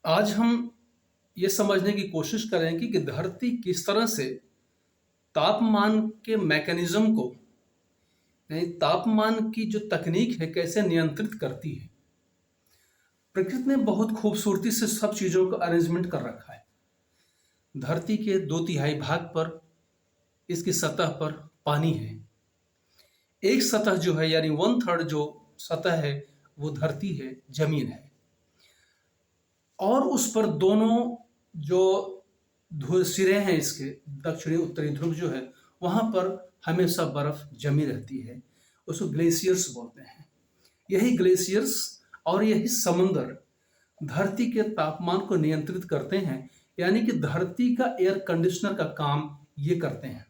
आज हम ये समझने की कोशिश करेंगे कि धरती किस तरह से तापमान के मैकेनिज्म को, यानी तापमान की जो तकनीक है, कैसे नियंत्रित करती है। प्रकृति ने बहुत खूबसूरती से सब चीज़ों का अरेंजमेंट कर रखा है। धरती के 2/3 भाग पर, इसकी सतह पर पानी है। एक सतह जो है, यानी 1/3 जो सतह है, वो धरती है, जमीन है। और उस पर दोनों जो सिरे हैं इसके, दक्षिणी उत्तरी ध्रुव जो है, वहां पर हमेशा बर्फ जमी रहती है। उसको ग्लेशियर्स बोलते हैं। यही ग्लेशियर्स और यही समुद्र धरती के तापमान को नियंत्रित करते हैं, यानी कि धरती का एयर कंडीशनर का काम ये करते हैं।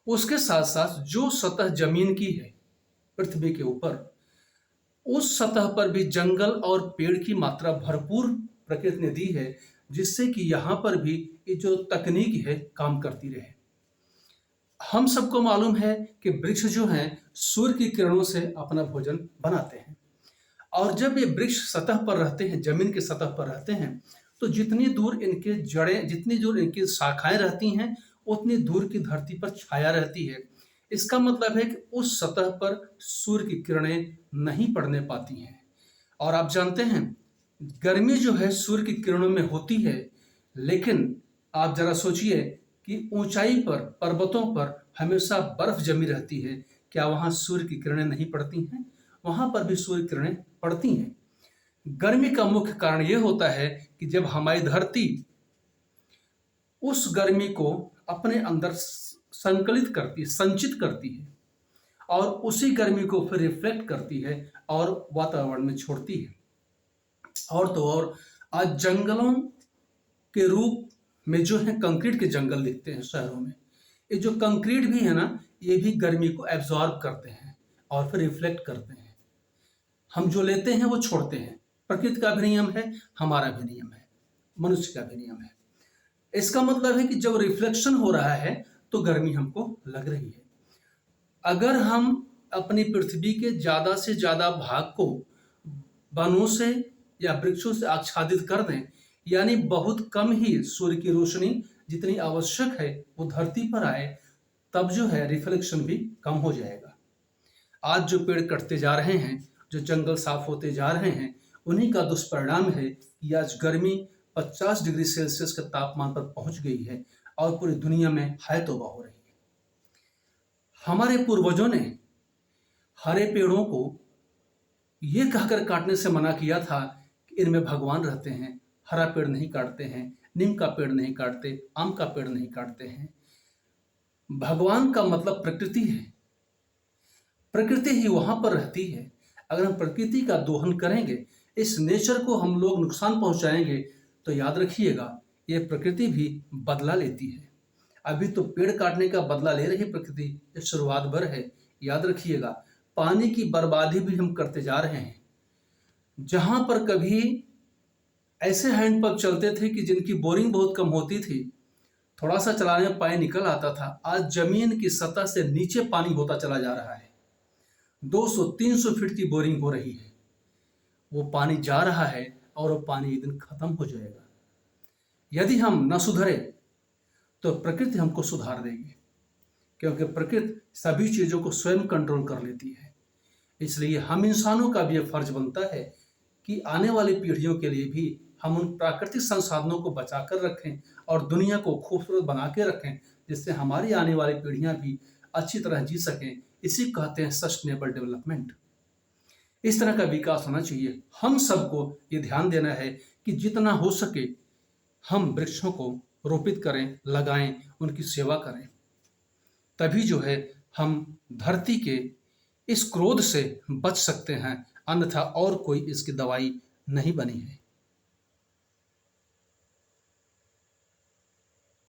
उसके साथ साथ जो सतह जमीन की है पृथ्वी के ऊपर, उस सतह पर भी जंगल और पेड़ की मात्रा भरपूर प्रकृति ने दी है, जिससे कि यहाँ पर भी ये जो तकनीक है काम करती रहे। हम सबको मालूम है कि वृक्ष जो हैं सूर्य की किरणों से अपना भोजन बनाते हैं, और जब ये वृक्ष सतह पर रहते हैं, जमीन की सतह पर रहते हैं, तो जितनी दूर इनके जड़ें, जितनी दूर इनकी शाखाएं रहती हैं, उतनी दूर की धरती पर छाया रहती है। इसका मतलब है कि उस सतह पर सूर्य की किरणें नहीं पड़ने पाती हैं। और आप जानते हैं, गर्मी जो है सूर्य की किरणों में होती है, लेकिन आप जरा सोचिए कि ऊंचाई पर, पर्वतों पर हमेशा बर्फ जमी रहती है। क्या वहां सूर्य की किरणें नहीं पड़ती हैं? वहां पर भी सूर्य किरणें पड़ती हैं। गर्मी का मुख्य कारण यह होता है कि जब हमारी धरती उस गर्मी को अपने अंदर संकलित करती है, संचित करती है, और उसी गर्मी को फिर रिफ्लेक्ट करती है और वातावरण में छोड़ती है। और तो और आज जंगलों के रूप में जो है कंक्रीट के जंगल दिखते हैं शहरों में। ये जो कंक्रीट भी है ना, ये भी गर्मी को एब्जॉर्ब करते हैं और फिर रिफ्लेक्ट करते हैं। हम जो लेते हैं वो छोड़ते हैं। प्रकृति का भी नियम है, हमारा भी नियम है, मनुष्य का भी नियम है। इसका मतलब है कि जब रिफ्लेक्शन हो रहा है तो गर्मी हमको लग रही है। अगर हम अपनी पृथ्वी के ज्यादा से ज्यादा भाग को वनों से या वृक्षों से आच्छादित कर दें, यानी बहुत कम ही सूर्य की रोशनी जितनी आवश्यक है वो धरती पर आए, तब जो है रिफ्लेक्शन भी कम हो जाएगा। आज जो पेड़ कटते जा रहे हैं, जो जंगल साफ होते जा रहे हैं, उन्हीं का दुष्परिणाम है कि आज गर्मी 50 डिग्री सेल्सियस के तापमान पर पहुंच गई है और पूरी दुनिया में हाय तौबा हो रही है। हमारे पूर्वजों ने हरे पेड़ों को ये कहकर काटने से मना किया था कि इनमें भगवान रहते हैं, हरा पेड़ नहीं काटते हैं, नीम का पेड़ नहीं काटते, आम का पेड़ नहीं काटते हैं। भगवान का मतलब प्रकृति है। प्रकृति ही वहां पर रहती है। अगर हम प्रकृति का दोहन करेंगे, इस नेचर को हम लोग नुकसान पहुंचाएंगे, तो याद रखिएगा ये प्रकृति भी बदला लेती है। अभी तो पेड़ काटने का बदला ले रही प्रकृति, ये शुरुआत भर है। याद रखिएगा, पानी की बर्बादी भी हम करते जा रहे हैं। जहां पर कभी ऐसे हैंडपंप चलते थे कि जिनकी बोरिंग बहुत कम होती थी, थोड़ा सा चलाने में पानी निकल आता था, आज जमीन की सतह से नीचे पानी होता चला जा रहा है। 200-300 फीट की बोरिंग हो रही है। वो पानी जा रहा है और वो पानी एक दिन खत्म हो जाएगा। यदि हम न सुधरे तो प्रकृति हमको सुधार देगी, क्योंकि प्रकृति सभी चीजों को स्वयं कंट्रोल कर लेती है। इसलिए हम इंसानों का भी यह फर्ज बनता है कि आने वाली पीढ़ियों के लिए भी हम उन प्राकृतिक संसाधनों को बचाकर रखें और दुनिया को खूबसूरत बना के रखें, जिससे हमारी आने वाली पीढ़ियां भी अच्छी तरह जी सकें। इसी कहते हैं सस्टेनेबल डेवलपमेंट। इस तरह का विकास होना चाहिए। हम सबको ये ध्यान देना है कि जितना हो सके हम वृक्षों को रोपित करें, लगाएं, उनकी सेवा करें। तभी जो है हम धरती के इस क्रोध से बच सकते हैं, अन्यथा और कोई इसकी दवाई नहीं बनी है।